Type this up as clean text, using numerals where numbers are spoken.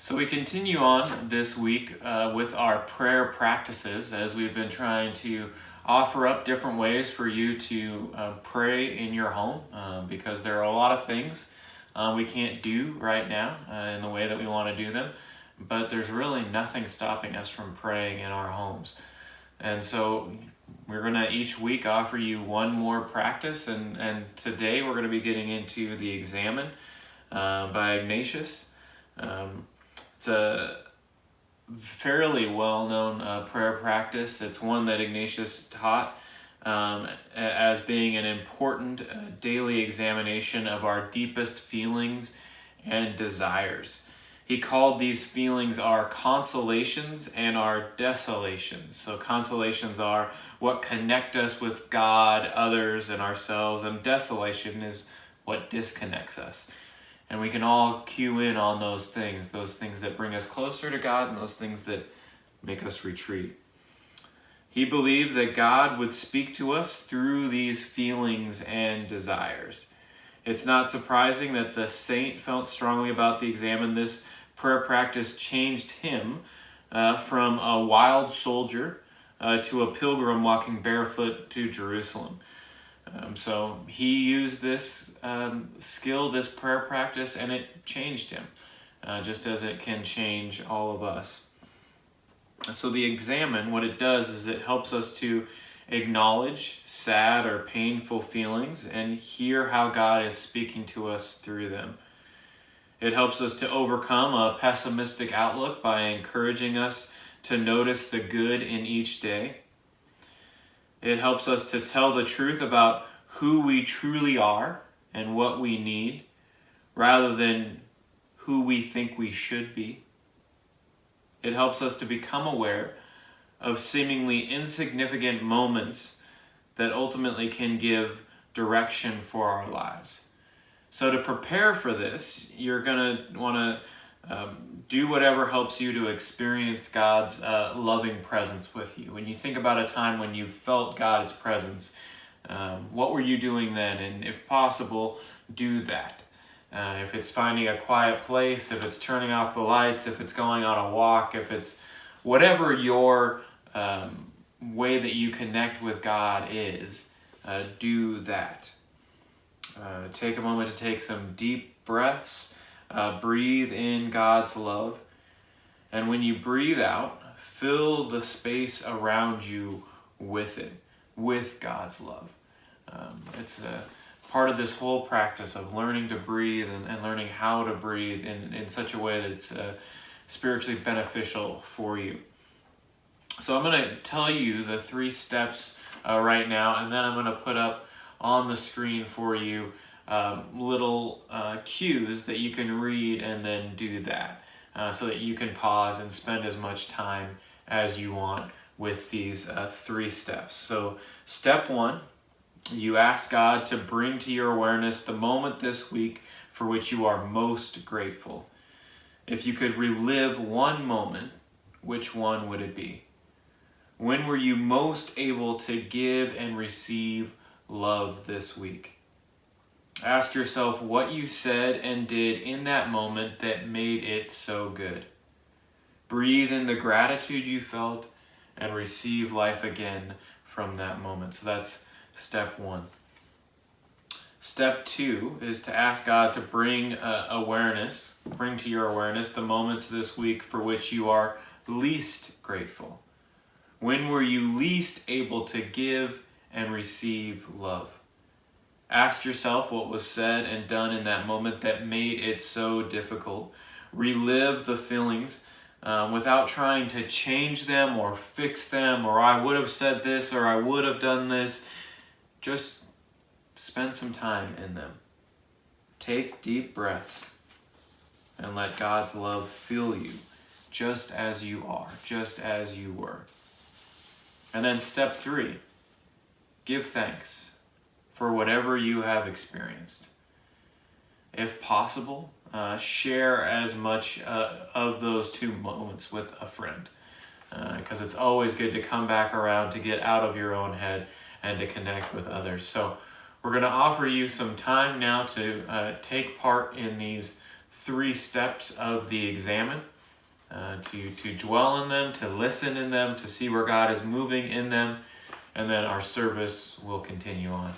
So we continue on this week with our prayer practices as we've been trying to offer up different ways for you to pray in your home because there are a lot of things we can't do right now in the way that we want to do them, but there's really nothing stopping us from praying in our homes. And so we're going to each week offer you one more practice, and today we're going to be getting into the Examen by Ignatius. It's a fairly well-known prayer practice. It's one that Ignatius taught as being an important daily examination of our deepest feelings and desires. He called these feelings our consolations and our desolations. So consolations are what connect us with God, others, and ourselves, and desolation is what disconnects us. And we can all cue in on those things that bring us closer to God and those things that make us retreat. He believed that God would speak to us through these feelings and desires. It's not surprising that the saint felt strongly about the Examen. This prayer practice changed him from a wild soldier to a pilgrim walking barefoot to Jerusalem. So he used this skill, this prayer practice, and it changed him, just as it can change all of us. So the Examen, what it does is it helps us to acknowledge sad or painful feelings and hear how God is speaking to us through them. It helps us to overcome a pessimistic outlook by encouraging us to notice the good in each day. It helps us to tell the truth about who we truly are and what we need, rather than who we think we should be. It helps us to become aware of seemingly insignificant moments that ultimately can give direction for our lives. So to prepare for this, you're going to want to do whatever helps you to experience God's loving presence with you. When you think about a time when you felt God's presence, what were you doing then? And if possible, do that. If it's finding a quiet place, if it's turning off the lights, if it's going on a walk, if it's whatever your way that you connect with God is, do that. Take a moment to take some deep breaths. Breathe in God's love. And when you breathe out, fill the space around you with it, with God's love. It's a part of this whole practice of learning to breathe and learning how to breathe in such a way that it's spiritually beneficial for you. So I'm going to tell you the 3 steps right now, and then I'm going to put up on the screen for you little cues that you can read and then do that so that you can pause and spend as much time as you want with these 3 steps. So step 1, you ask God to bring to your awareness the moment this week for which you are most grateful. If you could relive one moment, which one would it be? When were you most able to give and receive love this week? Ask yourself what you said and did in that moment that made it so good. Breathe in the gratitude you felt and receive life again from that moment. So that's step 1. Step 2 is to ask God to bring to your awareness the moments this week for which you are least grateful. When were you least able to give and receive love? Ask yourself what was said and done in that moment that made it so difficult. Relive the feelings without trying to change them or fix them, or I would have said this or I would have done this. Just spend some time in them. Take deep breaths and let God's love fill you just as you are, just as you were. And then step 3, give thanks for whatever you have experienced. If possible, share as much of those 2 moments with a friend, because it's always good to come back around to get out of your own head and to connect with others. So we're going to offer you some time now to take part in these 3 steps of the Examen. to dwell in them, to listen in them, to see where God is moving in them, and then our service will continue on.